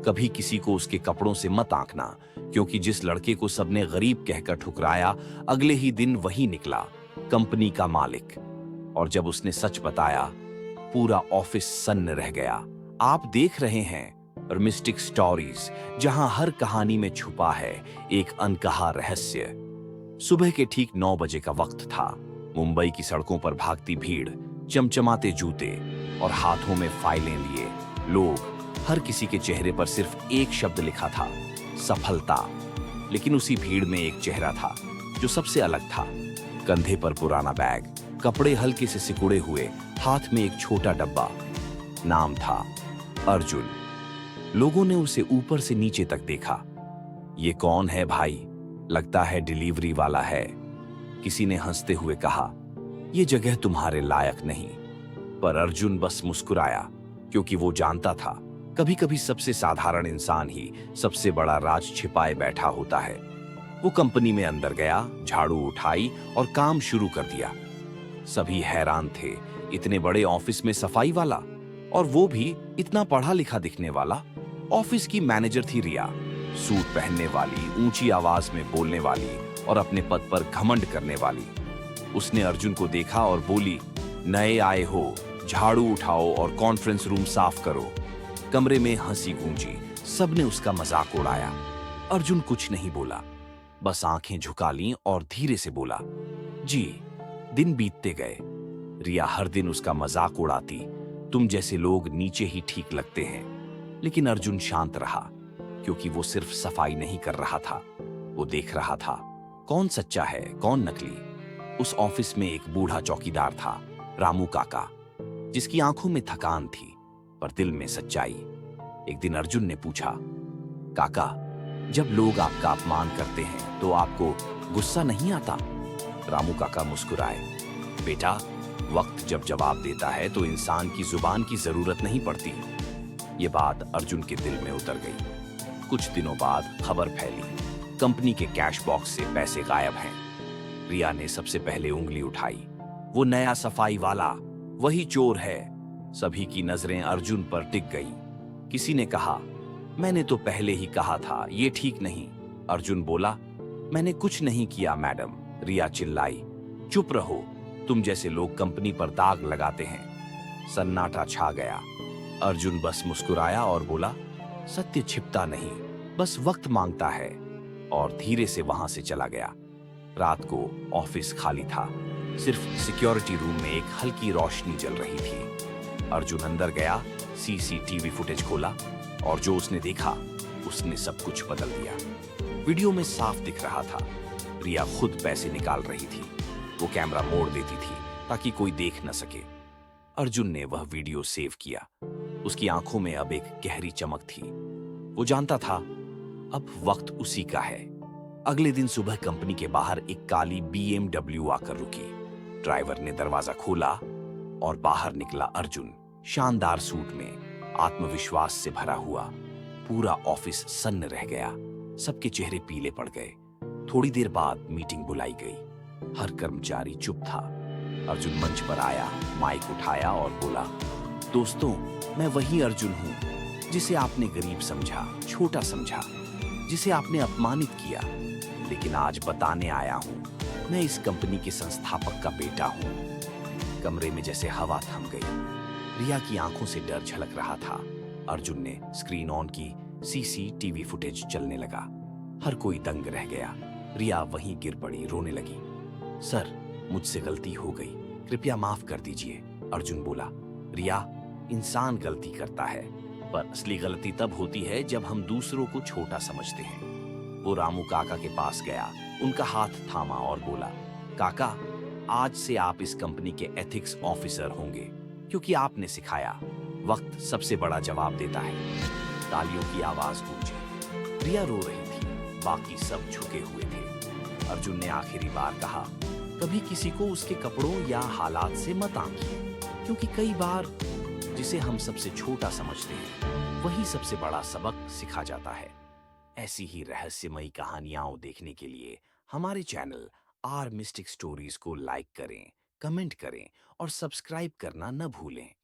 कभी किसी को उसके कपड़ों से मत आंकना, क्योंकि जिस लड़के को सबने गरीब कहकर ठुकराया, अगले ही दिन वही निकला कंपनी का मालिक। और जब उसने सच बताया, पूरा ऑफिस सन्न रह गया। आप देख रहे हैं मिस्टिक स्टोरीज, जहां हर कहानी में छुपा है एक अनकहा रहस्य। सुबह के ठीक 9 बजे का वक्त था। मुंबई की सड़कों पर भागती भीड़, चमचमाते जूते और हाथों में फाइलें लिए लोग। हर किसी के चेहरे पर सिर्फ एक शब्द लिखा था, सफलता। लेकिन उसी भीड़ में एक चेहरा था जो सबसे अलग था। कंधे पर पुराना बैग, कपड़े हल्के से सिकुड़े हुए, हाथ में एक छोटा डब्बा। नाम था अर्जुन। लोगों ने उसे ऊपर से नीचे तक देखा। ये कौन है भाई? लगता है डिलीवरी वाला है। किसी ने हंसते हुए कहा, ये जगह तुम्हारे लायक नहीं। पर अर्जुन बस मुस्कुराया, क्योंकि वो जानता था कभी कभी सबसे साधारण इंसान ही सबसे बड़ा राज छिपाए बैठा होता है। वो कंपनी में अंदर गया, झाड़ू उठाई और काम शुरू कर दिया। सभी हैरान थे, इतने बड़े ऑफिस में सफाई वाला, और वो भी इतना पढ़ा लिखा दिखने वाला। ऑफिस की मैनेजर थी रिया, सूट पहनने वाली, ऊंची आवाज में बोलने वाली और अपने पद पर घमंड करने वाली। उसने अर्जुन को देखा और बोली, नए आए हो, झाड़ू उठाओ और कॉन्फ्रेंस रूम साफ करो। कमरे में हंसी गूंजी, सबने उसका मजाक उड़ाया। अर्जुन कुछ नहीं बोला, बस आंखें झुका लीं और धीरे से बोला, जी। दिन बीतते गए। रिया हर दिन उसका मजाक उड़ाती, तुम जैसे लोग नीचे ही ठीक लगते हैं। लेकिन अर्जुन शांत रहा, क्योंकि वो सिर्फ सफाई नहीं कर रहा था, वो देख रहा था कौन सच्चा है, कौन नकली। उस ऑफिस में एक बूढ़ा चौकीदार था, रामू काका, जिसकी आंखों में थकान थी पर दिल में सच्चाई। एक दिन अर्जुन ने पूछा, काका, जब लोग आपका अपमान करते हैं तो आपको गुस्सा नहीं आता? रामू काका मुस्कुराए, बेटा, वक्त जब जवाब देता है तो इंसान की जुबान की जरूरत नहीं पड़ती। ये बात अर्जुन के दिल में उतर गई। कुछ दिनों बाद खबर फैली, कंपनी के कैश बॉक्स से पैसे गायब हैं। रिया ने सबसे पहले उंगली उठाई, वो नया सफाई वाला, वही चोर है। सभी की नजरें अर्जुन पर टिक गई। किसी ने कहा, मैंने तो पहले ही कहा था, ये ठीक नहीं। अर्जुन बोला, मैंने कुछ नहीं किया मैडम। रिया चिल्लाई, चुप रहो, तुम जैसे लोग कंपनी पर दाग लगाते हैं। सन्नाटा छा गया। अर्जुन बस मुस्कुराया और बोला, सत्य छिपता नहीं, बस वक्त मांगता है। और धीरे से वहां से चला गया। रात को ऑफिस खाली था, सिर्फ सिक्योरिटी रूम में एक हल्की रोशनी जल रही थी। अर्जुन अंदर गया, सीसीटीवी फुटेज खोला और जो उसने देखा, उसने सब कुछ बदल दिया। वीडियो में साफ दिख रहा था, रिया खुद पैसे निकाल रही थी। वो कैमरा मोड़ देती थी ताकि कोई देख न सके। अर्जुन ने वह वीडियो सेव किया। उसकी आंखों में अब एक गहरी चमक थी। वो जानता था अब वक्त उसी का है। अगले दिन सुबह कंपनी के बाहर एक काली BMW आकर रुकी। ड्राइवर ने दरवाजा खोला और बाहर निकला अर्जुन, शानदार सूट में, आत्मविश्वास से भरा हुआ। पूरा ऑफिस सन्न रह गया, सबके चेहरे पीले पड़ गए। थोड़ी देर बाद मीटिंग बुलाई गई। हर कर्मचारी चुप था। अर्जुन मंच पर आया, माइक उठाया और बोला, दोस्तों, मैं वही अर्जुन हूं जिसे आपने गरीब समझा, छोटा समझा, जिसे आपने अपमानित किया। लेकिन आज बताने आया हूं, मैं इस कंपनी के संस्थापक का बेटा हूं। कमरे में जैसे हवा थम गई। रिया की आंखों से डर झलक रहा था। अर्जुन ने स्क्रीन ऑन की, सीसीटीवी फुटेज चलने लगा। हर कोई दंग रह गया। रिया वहीं गिर पड़ी, रोने लगी। सर, मुझसे गलती हो गई, कृपया माफ कर दीजिए। अर्जुन बोला, रिया, इंसान गलती करता है, पर असली गलती तब होती है जब हम दूसरों को छोटा समझते हैं। वो रामू काका के पास गया, उनका हाथ थामा और बोला, काका, आज से आप इस कंपनी के एथिक्स ऑफिसर होंगे, क्योंकि आपने सिखाया वक्त सबसे बड़ा जवाब देता है। तालियों की आवाज गूंजी। रिया रो रही थी, बाकी सब झुके हुए थे। अर्जुन ने आखिरी बार कहा, कभी किसी को उसके कपड़ों या हालात से मत आंकिए, क्योंकि कई बार जिसे हम सबसे छोटा समझते हैं, वही सबसे बड़ा सबक सिखा जाता है। ऐसी ही रहस्यमयी कहानियां देखने के लिए हमारे चैनल आर मिस्टिक स्टोरीज को लाइक करें, कमेंट करें और सब्सक्राइब करना न भूलें।